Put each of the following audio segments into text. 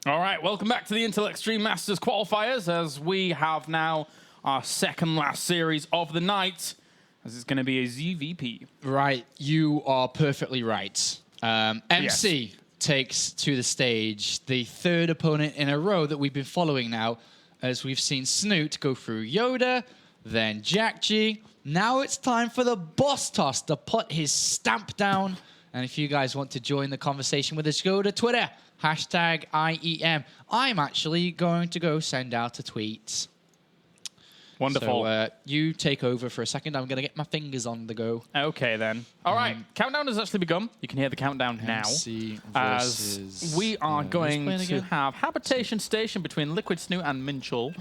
All right, welcome back to the Intel Extreme Masters qualifiers, as we have now our second last series of the night, as it's going to be a ZVP. Right, you are perfectly right. MC takes to the stage the third opponent in a row that we've been following now, as we've seen Snute go through Yoda, then Jack G. Now it's time for the boss toss to put his stamp down. And if you guys want to join the conversation with us, go to Twitter, hashtag IEM. I'm actually going to go send out a tweet. Wonderful. So you take over for a second. I'm going to get my fingers on the go. Okay, then. All right, countdown has actually begun. You can hear the countdown now. As we are going to have Habitation Station between Liquid Snute and Minchel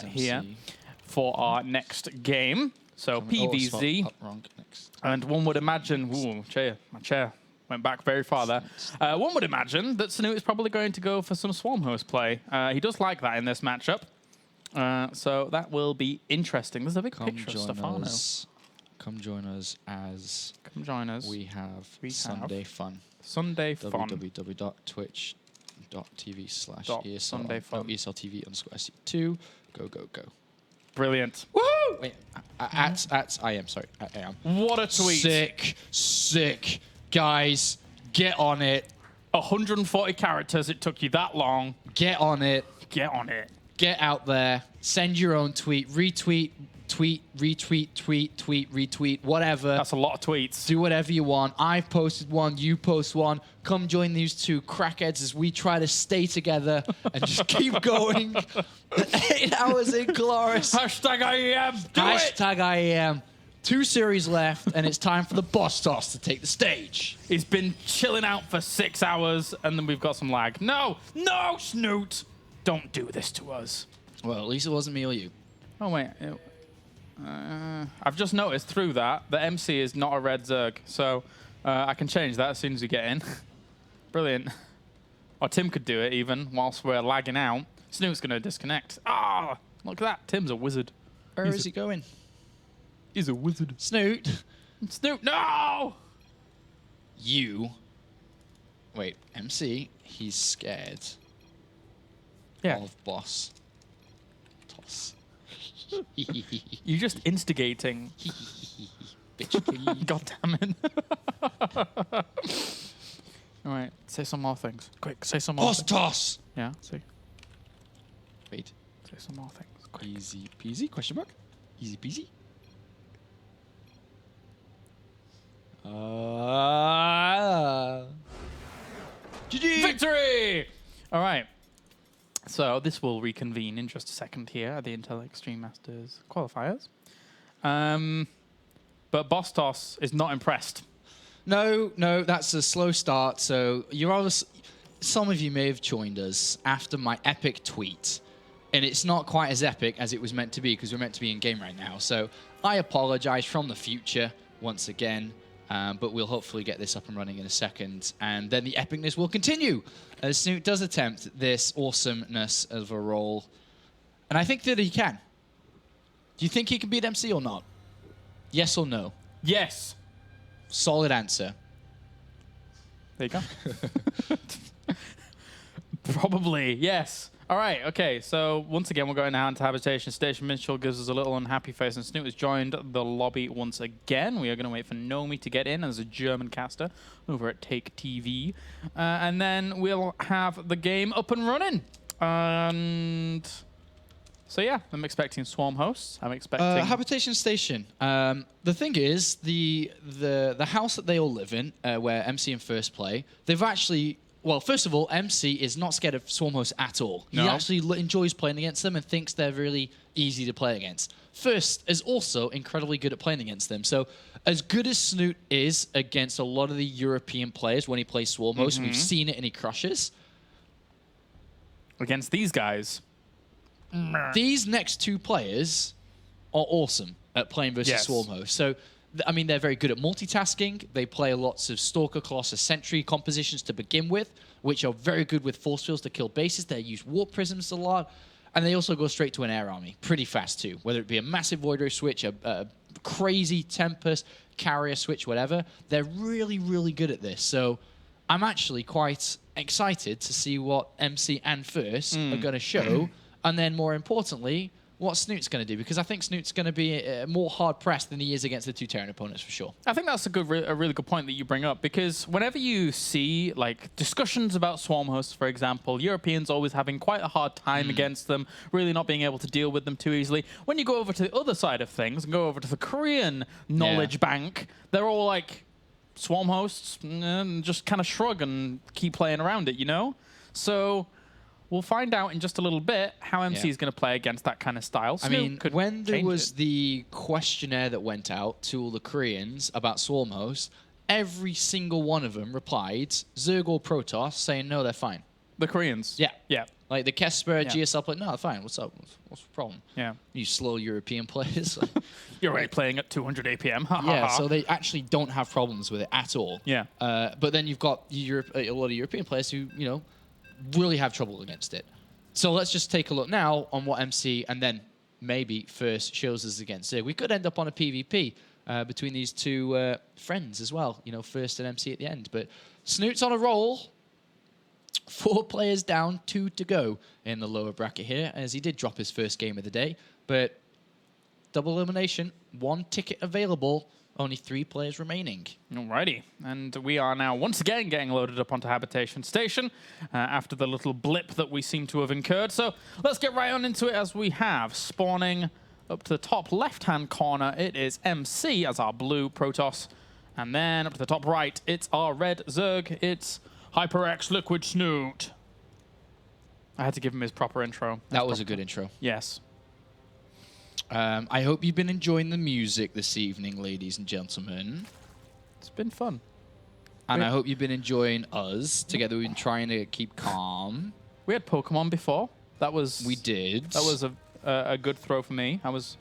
here for our next game. So PVZ. And one would imagine... Ooh, my chair went back very far there. One would imagine that Snute is probably going to go for some Swarm Host play. He does like that in this matchup. So that will be interesting. There's a big picture of Stefano. Come join us as we have Sunday Fun. Sunday Fun. www.twitch.tv/ESLTV_SC2. Go, go, go. Brilliant. Woohoo! Wait, at IEM, sorry. At IEM. What a tweet. Sick, sick. Guys, get on it. 140 characters, it took you that long. Get on it. Get on it. Get out there. Send your own tweet. Retweet, tweet, retweet, tweet, retweet, whatever. That's a lot of tweets. Do whatever you want. I've posted one. You post one. Come join these two crackheads as we try to stay together and just keep going. 8 hours in Glorious. Hashtag IEM. Do it. Hashtag IEM. 2 series left, and it's time for the boss toss to take the stage. He's been chilling out for 6 hours, and then we've got some lag. No, no, Snute. Don't do this to us. Well, at least it wasn't me or you. Oh, wait. I've just noticed through that the MC is not a red Zerg, so I can change that as soon as we get in. Brilliant. Or Tim could do it even whilst we're lagging out. Snoot's going to disconnect. Ah, look at that. Tim's a wizard. Where is he going? He's a wizard. Snute. Snute, no! You. Wait, MC, he's scared. Yeah. Of boss toss. You're just instigating. Bitch, please. God damn it. All right, say some more things. Quick, say some more. Boss toss. Yeah, see. Wait. Say some more things. Quick. Easy peasy? Question mark? Easy peasy? GG! Victory! All right. So this will reconvene in just a second here at the Intel Extreme Masters qualifiers. But Boss Toss is not impressed. No, that's a slow start. So some of you may have joined us after my epic tweet, and it's not quite as epic as it was meant to be because we're meant to be in game right now. So I apologize from the future once again, but we'll hopefully get this up and running in a second, and then the epicness will continue as Snute does attempt this awesomeness of a role, and I think that he can. Do you think he can beat MC or not? Yes or no? Yes. Solid answer. There you go. Probably, yes. All right, okay, so once again, we're going now into Habitation Station. Minchel gives us a little unhappy face, and Snute has joined the lobby once again. We are going to wait for Nomi to get in as a German caster over at Take TV. And then we'll have the game up and running. And so, yeah, I'm expecting Swarm hosts. I'm expecting... Habitation Station. The thing is, the house that they all live in, where MC and First play, they've actually... Well, first of all, MC is not scared of Swarm hosts at all. No. He actually enjoys playing against them and thinks they're really easy to play against. First is also incredibly good at playing against them. So as good as Snute is against a lot of the European players when he plays Swarm hosts, we've seen it and he crushes. Against these guys. These next 2 players are awesome at playing versus Swarm hosts. So I mean, they're very good at multitasking. They play lots of Stalker, Colossus, Sentry compositions to begin with, which are very good with force fields to kill bases. They use Warp Prisms a lot. And they also go straight to an air army pretty fast, too. Whether it be a massive Void Ray switch, a crazy Tempest, carrier switch, whatever. They're really, really good at this. So I'm actually quite excited to see what MC and First are going to show, and then more importantly, what Snute's going to do, because I think Snute's going to be more hard-pressed than he is against the two Terran opponents, for sure. I think that's a really good point that you bring up, because whenever you see like discussions about swarm hosts, for example, Europeans always having quite a hard time against them, really not being able to deal with them too easily. When you go over to the other side of things and go over to the Korean knowledge bank, they're all like, swarm hosts, and just kind of shrug and keep playing around it, you know? So we'll find out in just a little bit how MC is going to play against that kind of style. I mean, when there was the questionnaire that went out to all the Koreans about swarm hosts, every single one of them replied, Zerg or Protoss, saying, no, they're fine. The Koreans? Yeah. Yeah. Like the Kesper, GSL play, no, fine, what's up? What's the problem? Yeah. You slow European players. You're already playing at 200 APM. Yeah, so they actually don't have problems with it at all. Yeah. But then you've got a lot of European players who, you know, really have trouble against it. So let's just take a look now on what MC and then maybe First shows us against it. We could end up on a PvP between these two friends as well, you know, First and MC at the end. But Snute's on a roll. 4 players down, 2 to go in the lower bracket here, as he did drop his first game of the day. But double elimination, 1 ticket available, only 3 players remaining. Alrighty, and we are now once again getting loaded up onto Habitation Station after the little blip that we seem to have incurred. So let's get right on into it, as we have spawning up to the top left-hand corner. It is MC as our blue Protoss, and then up to the top right, it's our red Zerg. It's HyperX Liquid Snute. I had to give him his proper intro. That was a good intro. Yes. I hope you've been enjoying the music this evening, ladies and gentlemen. It's been fun. And I hope you've been enjoying us. Together we've been trying to keep calm. We had Pokemon before. That was... We did. That was a good throw for me. I was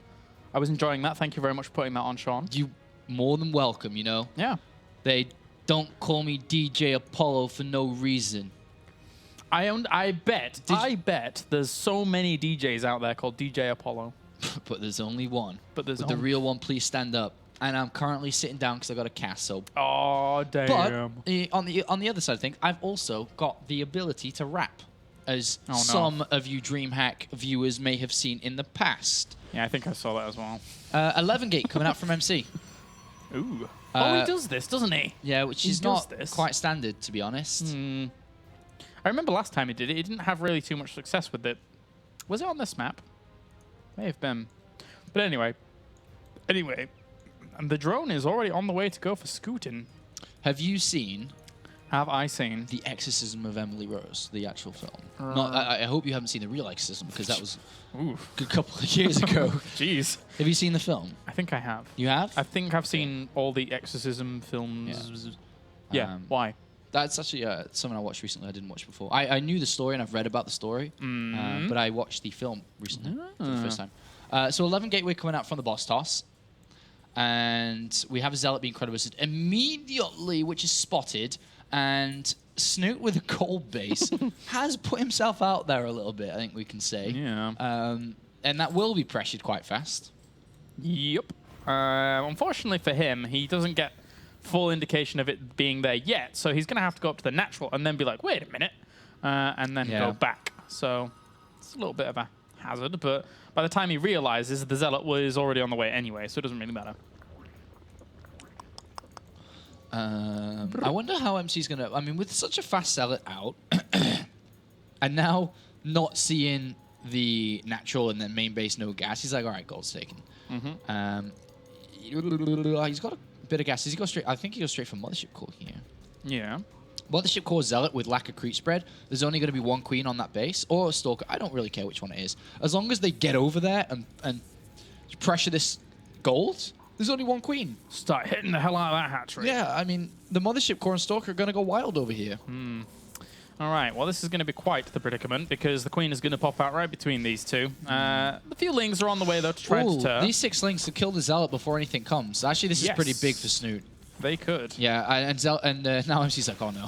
enjoying that. Thank you very much for putting that on, Sean. You more than welcome, you know? Yeah. They don't call me DJ Apollo for no reason. I bet there's so many DJs out there called DJ Apollo. But there's only one. But there's Would the real one please stand up? And I'm currently sitting down because I got a cast, so... Oh, damn. But on the other side of things, I've also got the ability to rap, as some of you DreamHack viewers may have seen in the past. Yeah, I think I saw that as well. 11 Gate coming out from MC. Ooh. Oh, he does this, doesn't he? Yeah, which is not quite standard, to be honest. I remember last time he did it, he didn't have really too much success with it. Was it on this map? May have been. But anyway, and the drone is already on the way to go for scooting. Have you seen... Have I seen? The Exorcism of Emily Rose, the actual film. I hope you haven't seen the real Exorcism, because that was a good couple of years ago. Jeez. Have you seen the film? I think I have. You have? I think I've seen all the Exorcism films. Yeah. Why? That's actually something I watched recently I didn't watch before. I knew the story and I've read about the story, but I watched the film recently for the first time. So 11 Gateway coming out from the boss toss. And we have a Zealot being credited immediately, which is spotted. And Snute with a gold base has put himself out there a little bit, I think we can say. Yeah. And that will be pressured quite fast. Yep. Unfortunately for him, he doesn't get full indication of it being there yet. So he's going to have to go up to the natural and then be like, wait a minute. And then go back. So it's a little bit of a hazard. But by the time he realizes, the Zealot was already on the way anyway. So it doesn't really matter. I wonder how MC's going to... I mean, with such a fast Zealot out, and now not seeing the natural and then main base no gas, he's like, all right, gold's taken. He's got a bit of gas. Does he go straight? I think he goes straight for Mothership Core here. Yeah. Mothership Core Zealot with lack of creep spread. There's only going to be 1 queen on that base, or a Stalker. I don't really care which one it is. As long as they get over there and pressure this gold... There's only 1 queen. Start hitting the hell out of that hatchery. Yeah, I mean, the Mothership Core and Stalker are going to go wild over here. All right, well, this is going to be quite the predicament because the queen is going to pop out right between these two. The few lings are on the way, though, to try and deter. These 6 lings to kill the Zealot before anything comes. Actually, this is pretty big for Snute. They could. Yeah, and now MC's like, oh, no.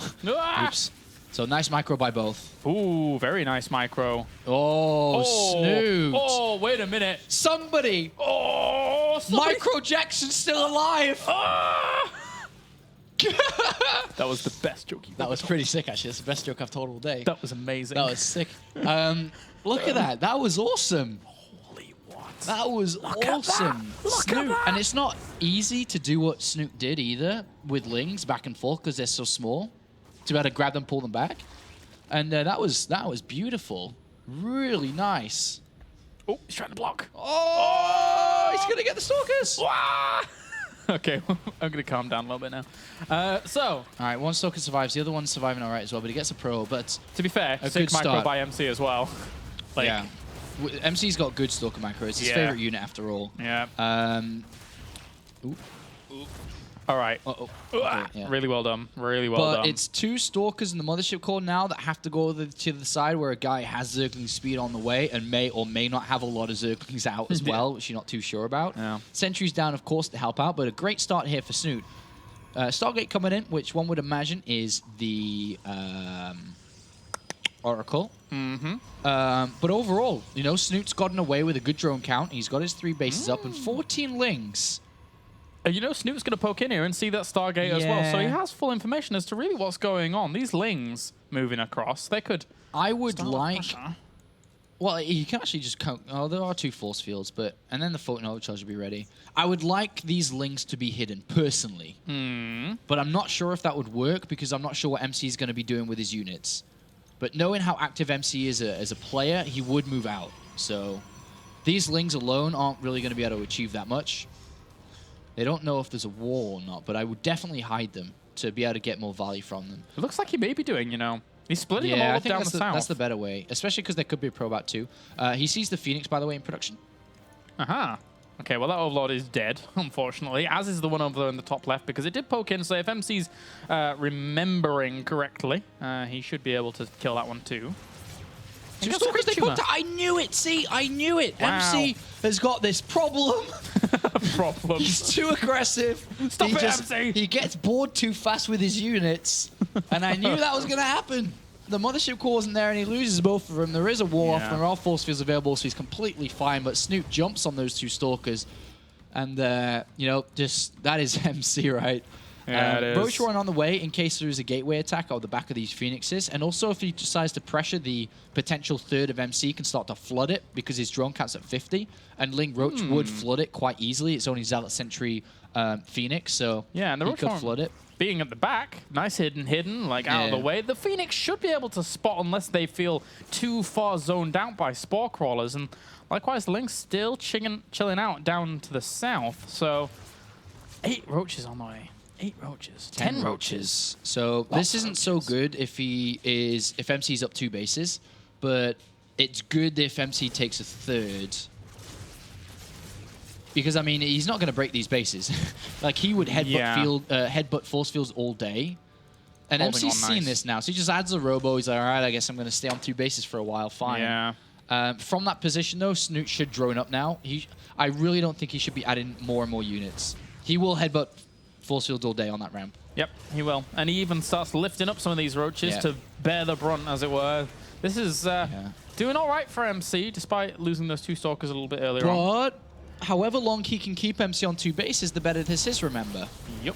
Oops. So nice micro by both. Ooh, very nice micro. Oh, Snute. Oh, wait a minute. Somebody. Oh, Micro Jackson's still alive. That was the best joke you've That ever was told. pretty sick, actually. That's the best joke I've told all day. That was amazing. That was sick. Look at that. That was awesome. Holy what? That was awesome. Look at that. And it's not easy to do what Snute did either with Lings back and forth because they're so small. To be able to grab them, pull them back. And that was beautiful. Really nice. Oh, he's trying to block. Oh, he's going to get the Stalkers. Wah! Okay, I'm going to calm down a little bit now. All right, one Stalker survives. The other one's surviving all right as well, but he gets a pro. But to be fair, a sick good micro start. by MC as well. Like, yeah. MC's got good Stalker macro. It's his favorite unit after all. Yeah. Ooh. All right. Uh-oh. Okay, yeah. Really well done. Really well done. But it's 2 Stalkers in the Mothership Core now that have to go to the side where a guy has Zergling speed on the way and may or may not have a lot of Zerglings out as well, which you're not too sure about. Yeah. Sentry's down, of course, to help out, but a great start here for Snute. Stargate coming in, which one would imagine is the Oracle. Mm-hmm. But overall, you know, Snute's gotten away with a good drone count. He's got his 3 bases up and 14 Lings. You know, Snoot's going to poke in here and see that Stargate as well. So he Yeah. has full information as to really what's going on. These Lings moving across, they could... I would start like... pressure. Well, you can actually just count... Oh, there are 2 force fields, but... And then the floating overcharge will be ready. I would like these Lings to be hidden, personally. But I'm not sure if that would work, because I'm not sure what MC is going to be doing with his units. But knowing how active MC is as a player, he would move out. So these Lings alone aren't really going to be able to achieve that much. They don't know if there's a wall or not, but I would definitely hide them to be able to get more value from them. It looks like he may be doing, you know. He's splitting them all I up think down that's the south. that's the better way, especially because there could be a pro about 2. He sees the Phoenix, by the way, in production. Aha. Okay, well, that Overlord is dead, unfortunately, as is the one over there in the top left, because it did poke in, so if MC's remembering correctly, he should be able to kill that one too. Two Stalkers, they poked out. I knew it. See, I knew it. Wow. MC has got this problem. Problem. He's too aggressive. Stop it, MC. He gets bored too fast with his units, and I knew that was going to happen. The Mothership Core wasn't there, and he loses both of them. There is a wall off, and there are force fields available, so he's completely fine. But Snute jumps on those 2 Stalkers, and you know, just that is MC, right? Yeah, it is. Roach Run on the way in case there is a gateway attack out the back of these Phoenixes. And also if he decides to pressure the potential third of MC, can start to flood it because his drone count's at 50. And Ling Roach would flood it quite easily. It's only Zealot Sentry Phoenix, so yeah, and the he Roach could Run flood it. Being at the back, nice hidden, like out of the way. The Phoenix should be able to spot unless they feel too far zoned out by Spore Crawlers. And likewise, the Link's still chilling out down to the south. So 8 Roaches on the way. 8 Roaches. 10 Roaches. So this isn't so good if MC's up 2 bases, but it's good if MC takes a third. Because, I mean, he's not going to break these bases. Like, he would headbutt force fields all day. And Holding MC's seen this now. So he just adds a robo. He's like, all right, I guess I'm going to stay on 2 bases for a while. Fine. Yeah. From that position, though, Snute should drone up now. I really don't think he should be adding more and more units. He will headbutt force fields all day on that ramp. Yep, he will. And he even starts lifting up some of these Roaches to bear the brunt, as it were. This is doing all right for MC, despite losing those 2 Stalkers a little bit earlier on. But however long he can keep MC on 2 bases, the better this is, remember. Yep.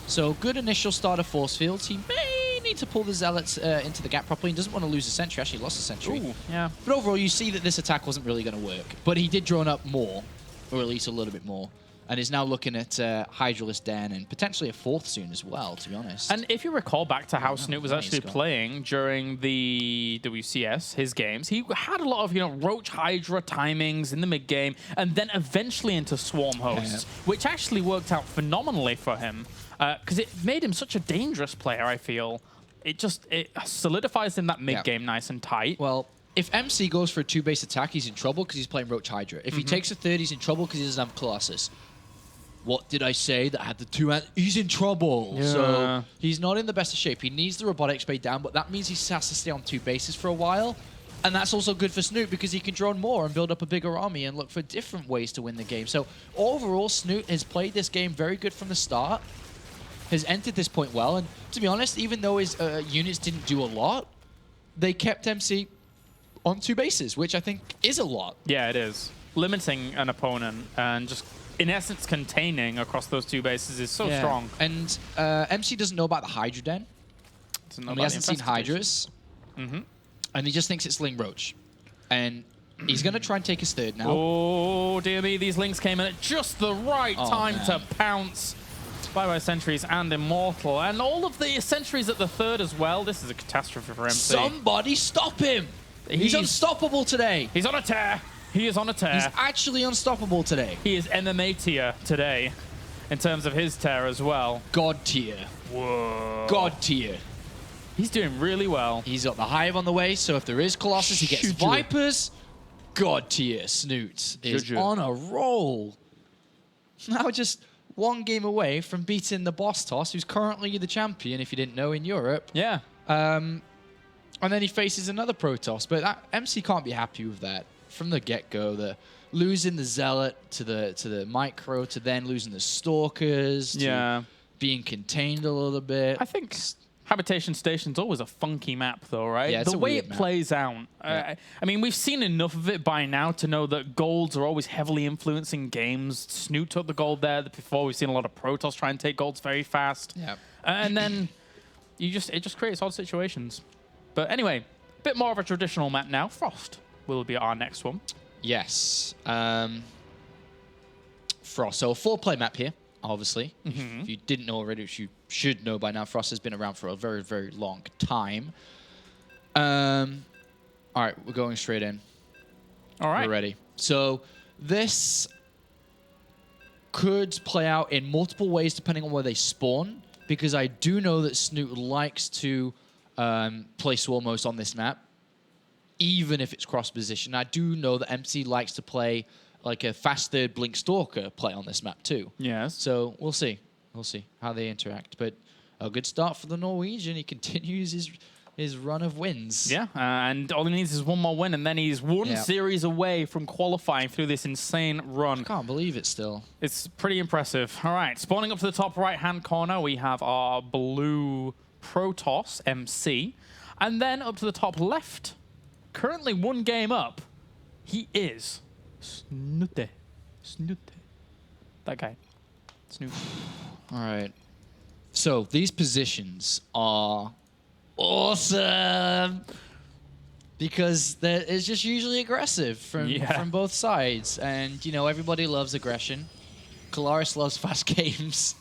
So good initial start of force fields. He may need to pull the Zealots into the gap properly. He doesn't want to lose a sentry. Actually lost a sentry. Ooh, yeah. But overall, you see that this attack wasn't really going to work. But he did drone up more, or at least a little bit more. And is now looking at Hydralisk Den and potentially a 4th soon as well, to be honest. And if you recall back to how Snute was actually playing during the WCS, his games, he had a lot of, you know, Roach Hydra timings in the mid-game, and then eventually into Swarm Hosts, which actually worked out phenomenally for him, because it made him such a dangerous player, I feel. It solidifies him that mid-game nice and tight. Well, if MC goes for a 2-base attack, he's in trouble because he's playing Roach Hydra. If he takes a 3rd, he's in trouble because he doesn't have Colossus. What did I say that had the 2 he's in trouble. Yeah. So he's not in the best of shape. He needs the robotic spray down, but that means he has to stay on 2 bases for a while. And that's also good for Snute because he can drone more and build up a bigger army and look for different ways to win the game. So overall, Snute has played this game very good from the start, has entered this point well. And to be honest, even though his units didn't do a lot, they kept MC on 2 bases, which I think is a lot. Yeah, it is. Limiting an opponent and just in essence, containing across those 2 bases is so strong. And MC doesn't know about the Hydra Den. He hasn't seen Hydras. And he just thinks it's Ling Roach. And he's going to try and take his third now. Oh, dear me. These Lings came in at just the right time to pounce. Flyby Sentries and Immortal. And all of the Sentries at the third as well. This is a catastrophe for MC. Somebody stop him! He's unstoppable today. He's on a tear. He is on a tear. He's actually unstoppable today. He is MMA tier today in terms of his tear as well. God tier. Whoa. God tier. He's doing really well. He's got the Hive on the way, so if there is Colossus, he gets Vipers. God tier. Snute is on a roll. Now just 1 game away from beating the Boss Toss, who's currently the champion, if you didn't know, in Europe. Yeah. And then he faces another Protoss, but MC can't be happy with that from the get-go. The losing the Zealot to the Micro, to then losing the Stalkers, to being contained a little bit. I think Habitation Station's always a funky map, though, right? Yeah, it's the way it plays out. Yeah. I mean, we've seen enough of it by now to know that golds are always heavily influencing games. Snute took the gold there before. We've seen a lot of Protoss try and take golds very fast. Yeah. And then it just creates odd situations. But anyway, a bit more of a traditional map now. Frost will be our next one. Yes. Frost. So a 4-play map here, obviously. If you didn't know already, which you should know by now, Frost has been around for a very, very long time. All right, we're going straight in. All right. We're ready. So this could play out in multiple ways depending on where they spawn, because I do know that Snute likes to play Swarmos on this map, even if it's cross-position. I do know that MC likes to play like a fast third Blink Stalker play on this map too. Yes. So we'll see. We'll see how they interact. But a good start for the Norwegian. He continues his run of wins. Yeah, and all he needs is 1 more win, and then he's 1 series away from qualifying through this insane run. I can't believe it still. It's pretty impressive. All right, spawning up to the top right-hand corner, we have our blue Protoss, MC. And then up to the top left, currently 1 game up, he is Snute. Snute. That guy. Snute. All right. So these positions are awesome because it's just usually aggressive from both sides, and you know everybody loves aggression. Kalaris loves fast games.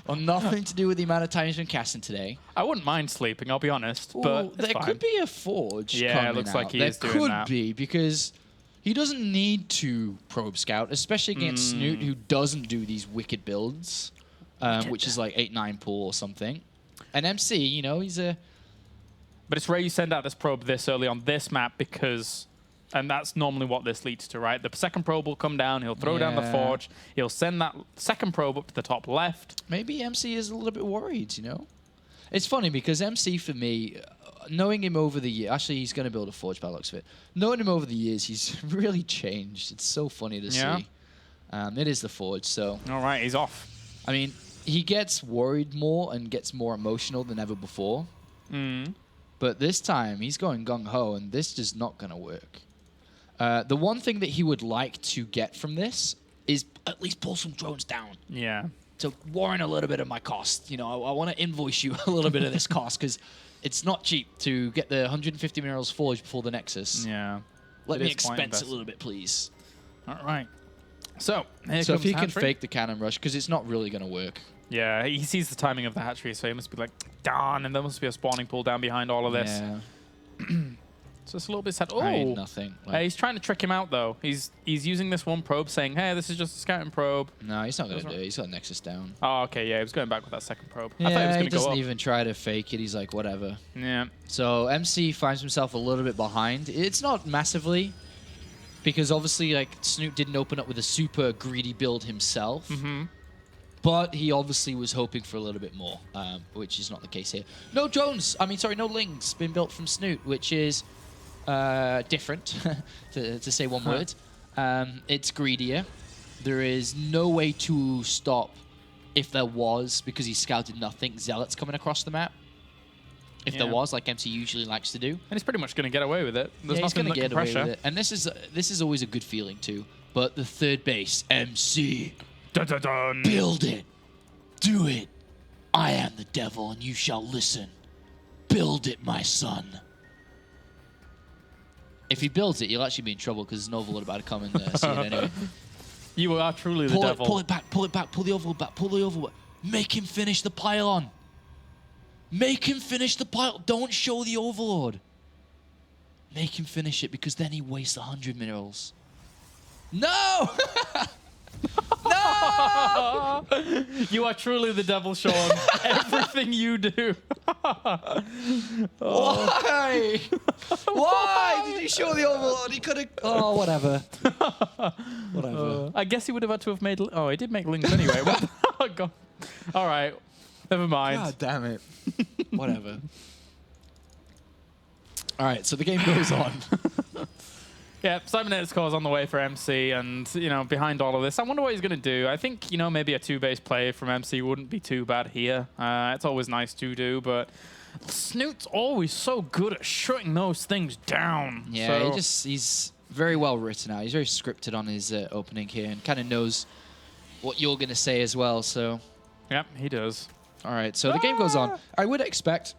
Nothing to do with the amount of time he's been casting today. I wouldn't mind sleeping, I'll be honest. But there could be a Forge. Yeah, it looks like he is doing that. There could be, because he doesn't need to probe scout, especially against Snute, who doesn't do these wicked builds, which is like 8-9 pool or something. And MC, you know, he's a... But it's rare you send out this probe this early on this map because... And that's normally what this leads to, right? The second probe will come down, he'll throw down the Forge, he'll send that second probe up to the top left. Maybe MC is a little bit worried, you know? It's funny because MC, for me, knowing him over the years... Actually, he's going to build a Forge by the looks of it. Knowing him over the years, he's really changed. It's so funny to see. It is the Forge, so... All right, he's off. I mean, he gets worried more and gets more emotional than ever before. But this time, he's going gung-ho, and this is not going to work. The one thing that he would like to get from this is at least pull some drones down. Yeah. To warrant a little bit of my cost. You know, I want to invoice you a little bit of this cost, because it's not cheap to get the 150 minerals forged before the Nexus. Yeah. Let me expense it a little bit, please. All right. So if he can fake the cannon rush, because it's not really going to work. Yeah, he sees the timing of the hatchery, so he must be like, darn, and there must be a spawning pool down behind all of this. Yeah. So it's a little bit sad. Oh, nothing. He's trying to trick him out, though. He's using this one probe, saying, hey, this is just a scouting probe. No, he's not going to do it. He's got Nexus down. Oh, okay, yeah, he was going back with that second probe. Yeah, I thought he was going to go up. He doesn't even try to fake it. He's like, whatever. Yeah. So MC finds himself a little bit behind. It's not massively, because obviously, like, Snute didn't open up with a super greedy build himself. But he obviously was hoping for a little bit more, which is not the case here. No drones. No Lings been built from Snute, which is different, to say one word. It's greedier. There is no way to stop, if there was, because he scouted nothing, Zealots coming across the map. If there was, like MC usually likes to do. And he's pretty much going to get away with it. There's nothing he's going to get away pressure. with it. And this is always a good feeling too. But the third base, MC. Dun, dun, dun. Build it. Do it. I am the devil, and you shall listen. Build it, my son. If he builds it, you'll actually be in trouble because there's an overload about to come in there. See it anyway. You are truly the devil. Pull it back, pull it back, pull the overload back, pull the overload. Make him finish the pylon. Make him finish the pylon. Don't show the overload. Make him finish it because then he wastes 100 minerals. No! No! You are truly the devil, Sean. Everything you do. Why? Why did he show the overload? He could have. Oh, whatever. Whatever. I guess he would have had to have made. Oh, he did make links anyway. Oh, God. All right. Never mind. God damn it. Whatever. All right, so the game goes on. Yeah, Cybernetics Core's on the way for MC, and, you know, behind all of this, I wonder what he's going to do. I think, you know, maybe a two-base play from MC wouldn't be too bad here. It's always nice to do, but Snute's always so good at shutting those things down. Yeah, he's very well written out. He's very scripted on his opening here and kind of knows what you're going to say as well, so. Yep, he does. All right, so the game goes on. I would expect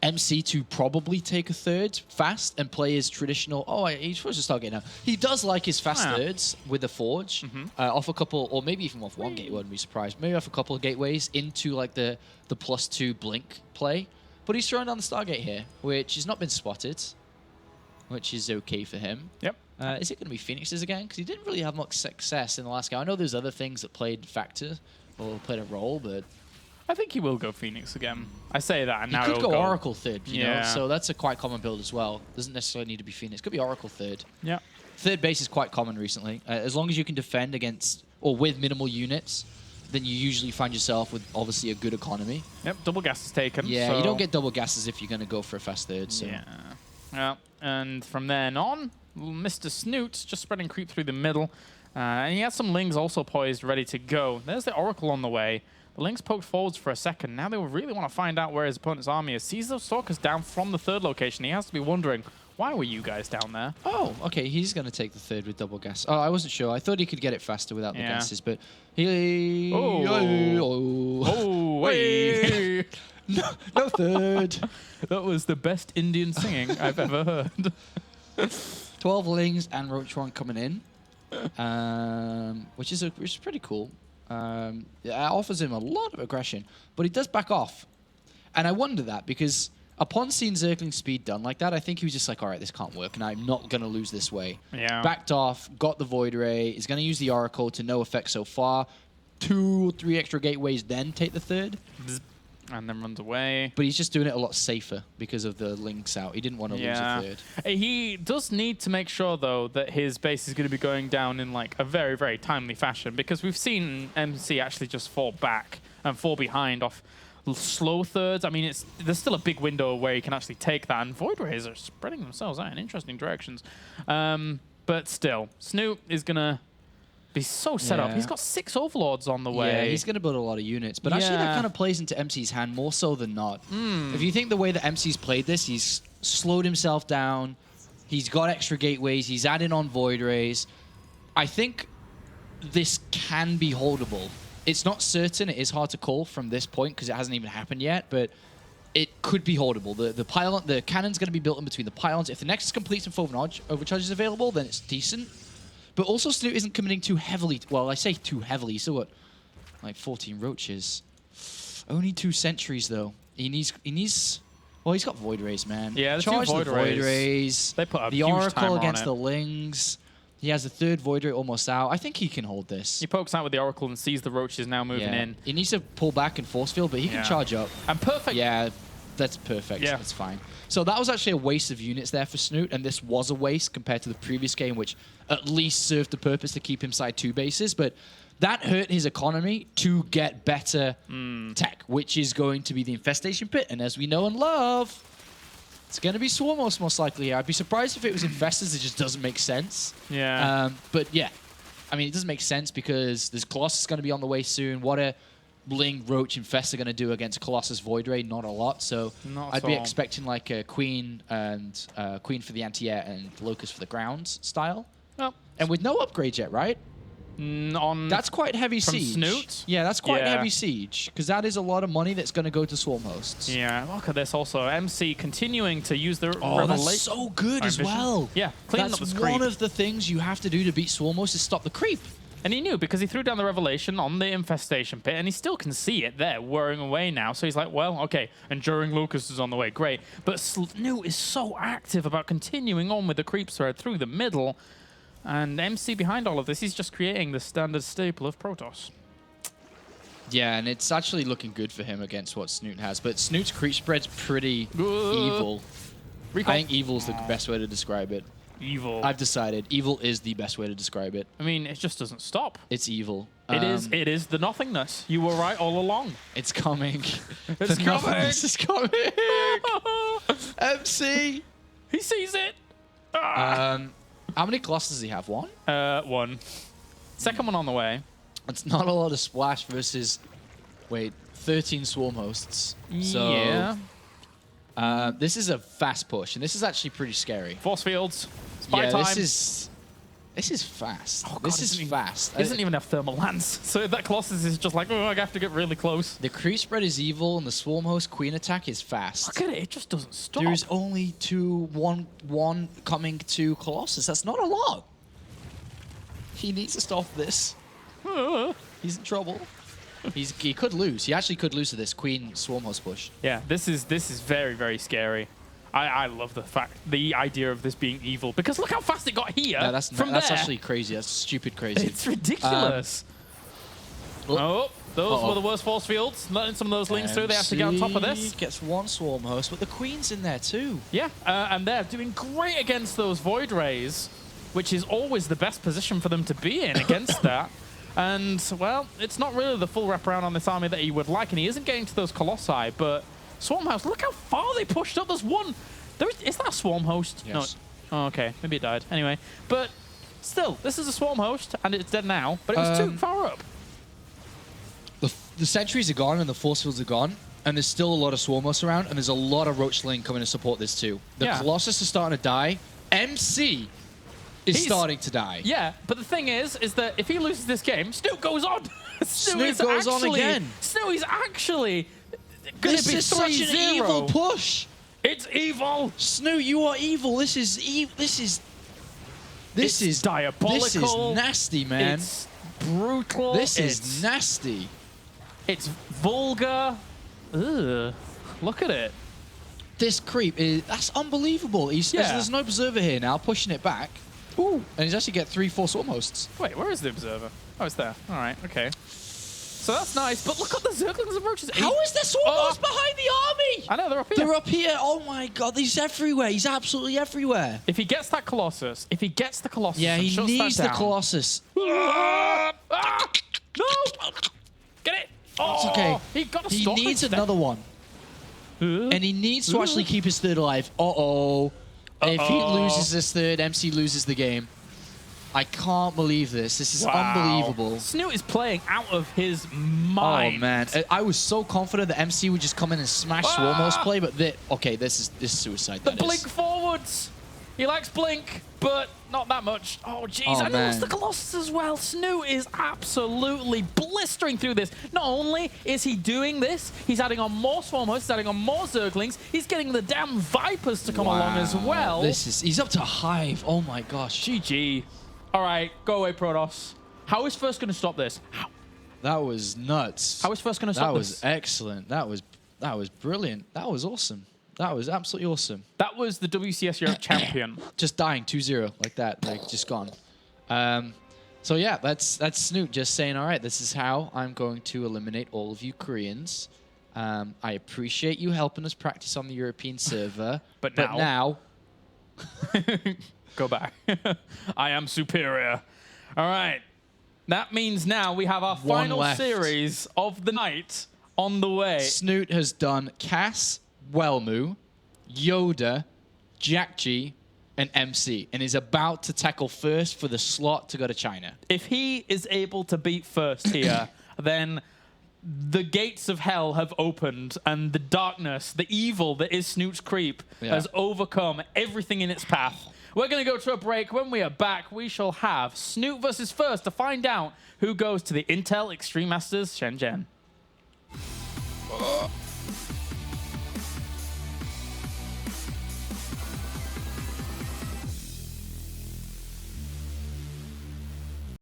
MC to probably take a third fast and play his traditional. Oh, he's supposed to start getting out. He does like his fast thirds with the Forge, off a couple, or maybe even off one gateway. Wouldn't be surprised. Maybe off a couple of gateways into like the +2 blink play. But he's throwing down the Stargate here, which has not been spotted, which is okay for him. Yep. Is it going to be Phoenixes again? Because he didn't really have much success in the last game. I know there's other things that played factor or played a role, but I think he will go Phoenix again. I say that, and now he could he'll go Oracle third, you know, Yeah. so that's a quite common build as well. Doesn't necessarily need to be Phoenix. Could be Oracle third. Yeah. Third base is quite common recently. As long as you can defend against or with minimal units, then you usually find yourself with obviously a good economy. Yep, double gas is taken. Yeah, so you don't get double gases if you're going to go for a fast third. So. Yeah. Yeah. And from then on, Mr. Snute just spreading creep through the middle. And he has some Lings also poised, ready to go. There's the Oracle on the way. The Lings poked forwards for a second. Now they really want to find out where his opponent's army is. Sees those Stalkers down from the third location. He has to be wondering, why were you guys down there? Oh, okay. He's going to take the third with double gas. Oh, I wasn't sure. I thought he could get it faster without the gases, but he... Oh, wait. No third. That was the best Indian singing I've ever heard. 12 Lings and Roach One coming in, which is pretty cool. It offers him a lot of aggression, but he does back off. And I wonder that because upon seeing Zergling speed done like that, I think he was just like, all right, this can't work, and I'm not going to lose this way. Yeah. Backed off, got the Void Ray, is going to use the Oracle to no effect so far. 2 or 3 extra gateways, then take the third. And then runs away. But he's just doing it a lot safer because of the links out. He didn't want to lose a third. He does need to make sure, though, that his base is going to be going down in like a very, very timely fashion, because we've seen MC actually just fall back and fall behind off slow thirds. I mean, there's still a big window where he can actually take that, and Void Rays are spreading themselves out in interesting directions. But still, Snute is going to be so set up. He's got 6 Overlords on the way. Yeah, he's going to build a lot of units. But actually, that kind of plays into MC's hand more so than not. If you think the way that MC's played this, he's slowed himself down. He's got extra gateways. He's adding on Void Rays. I think this can be holdable. It's not certain. It is hard to call from this point because it hasn't even happened yet. But it could be holdable. The cannon's going to be built in between the pylons. If the Nexus completes and full overcharge is available, then it's decent. But also, Snute isn't committing too heavily. Well, I say too heavily. He's still got like 14 roaches. Only 2 sentries, though. He needs. Well, he's got Void Rays, man. Yeah, Charge the Void Rays. They put a the huge Oracle timer against on the Lings. He has the 3rd Void Ray almost out. I think he can hold this. He pokes out with the Oracle and sees the roaches now moving in. He needs to pull back and force field, but he can charge up. And perfect. Yeah, that's perfect. Yeah. That's fine. So that was actually a waste of units there for Snute, and this was a waste compared to the previous game, which at least served the purpose to keep him side 2 bases. But that hurt his economy to get better tech, which is going to be the Infestation Pit. And as we know and love, it's going to be Swarmos most likely here. I'd be surprised if it was Infestors. It just doesn't make sense. Yeah. But yeah, I mean, it doesn't make sense because there's Colossus going to be on the way soon. What are Ling, Roach, and Fest are going to do against Colossus Void Ray? Not a lot. So I'd be expecting like a Queen and Queen for the anti-air and Locust for the ground style. Well, And with no upgrade yet, right? That's quite heavy from siege. Snute? Yeah, that's quite heavy siege, because that is a lot of money that's going to go to swarm hosts. Yeah, look at this also. MC continuing to use the Oh, that's so good as well. Yeah, cleaning up That's the creep. one of the things you have to do to beat swarm hosts is stop the creep. And he knew because he threw down the Revelation on the infestation pit, and he still can see it there, whirring away now. So he's like, well, okay, Enduring Locust is on the way, great. But Snute is so active about continuing on with the creep thread through the middle. And MC behind all of this, he's just creating the standard staple of Protoss. Yeah, and it's actually looking good for him against what Snute has. But Snute's creep spread's pretty evil. Recall. I think evil's the best way to describe it. Evil. I've decided evil is the best way to describe it. I mean, it just doesn't stop. It's evil. It is the nothingness. You were right all along. It's coming. It's The coming. nothingness is coming. MC. He sees it. How many Colossus does he have? One? One. Second one on the way. It's not a lot of splash versus, 13 swarm hosts. So, Yeah. this is a fast push, and this is actually pretty scary. Force fields. Spy time. This is fast. Oh, God, this is fast. He doesn't even have thermal lance. So that Colossus is just like, oh, I have to get really close. The creep spread is evil, and the swarm host queen attack is fast. Look at it. It just doesn't stop. There's only one coming to Colossus. That's not a lot. He needs to stop this. He's in trouble. He could lose. He actually could lose to this queen swarm host push. Yeah, this is very, very scary. I love the idea of this being evil, because look how fast it got here. Yeah, that's from that's there. actually crazy. That's stupid crazy. It's ridiculous. Oh, those were the worst force fields. Letting some of those links through. They have to get on top of this. Gets one swarm host, but the queen's in there too. Yeah, and they're doing great against those void rays, which is always the best position for them to be in against that. And, well, it's not really the full wraparound on this army that he would like, and he isn't getting to those Colossi, but Swarm House, look how far they pushed up. There's one. Is that a Swarm Host? Yes. No. Oh, okay. Maybe it died. Anyway, but still, this is a Swarm Host, and it's dead now, but it was too far up. The sentries are gone and the force fields are gone, and there's still a lot of swarm hosts around, and there's a lot of roachling coming to support this too. The Colossus is starting to die. MC is starting to die. Yeah, but the thing is that if he loses this game, Snute goes on. Snute goes on again. Snute is actually going to be 3-0. This is such an evil push. It's evil. Snute, you are evil. This is diabolical. This is nasty, man. It's brutal. This is nasty. It's vulgar. Ugh. Look at it. This creep that's unbelievable. There's no observer here now, pushing it back. Ooh. And he's actually get 3-4 swarm hosts. Wait, where is the observer? Oh, it's there. All right, okay. So that's nice, but look at the Zerglings and Roaches. How is there swarm hosts behind the army? I know, they're up here. They're up here. Oh my God, he's everywhere. He's absolutely everywhere. If he gets that Colossus, yeah, he needs the Colossus. No! Get it! Oh, it's okay. He got a stop. He needs another one. And he needs to actually keep his third alive. If he loses this third, MC loses the game. I can't believe this. This is unbelievable. Snute is playing out of his mind. Oh, man. I was so confident that MC would just come in and smash Swarm Host play, but this is suicide. The blink forwards. He likes blink, but not that much. Oh, jeez. And there's the Colossus as well. Snute is absolutely blistering through this. Not only is he doing this, he's adding on more Swarm Hosts, he's adding on more Zerglings. He's getting the damn Vipers to come along as well. He's up to Hive. Oh, my gosh. GG. All right, go away, Protoss. How is First going to stop this? How? That was nuts. How is First going to stop this? That was excellent. That was brilliant. That was awesome. That was absolutely awesome. That was the WCS Europe champion. Just dying 2-0 like that, just gone. So yeah, that's Snute just saying, all right, this is how I'm going to eliminate all of you Koreans. I appreciate you helping us practice on the European server, but now go back. I am superior. All right. That means now we have our final series of the night on the way. Snute has done Cass, Welmu, Yoda, Jack-G, and MC, and is about to tackle First for the slot to go to China. If he is able to beat First here, then the gates of hell have opened, and the darkness, the evil that is Snute's creep, has overcome everything in its path. We're going to go to a break. When we are back, we shall have Snute versus First to find out who goes to the Intel Extreme Masters Shenzhen.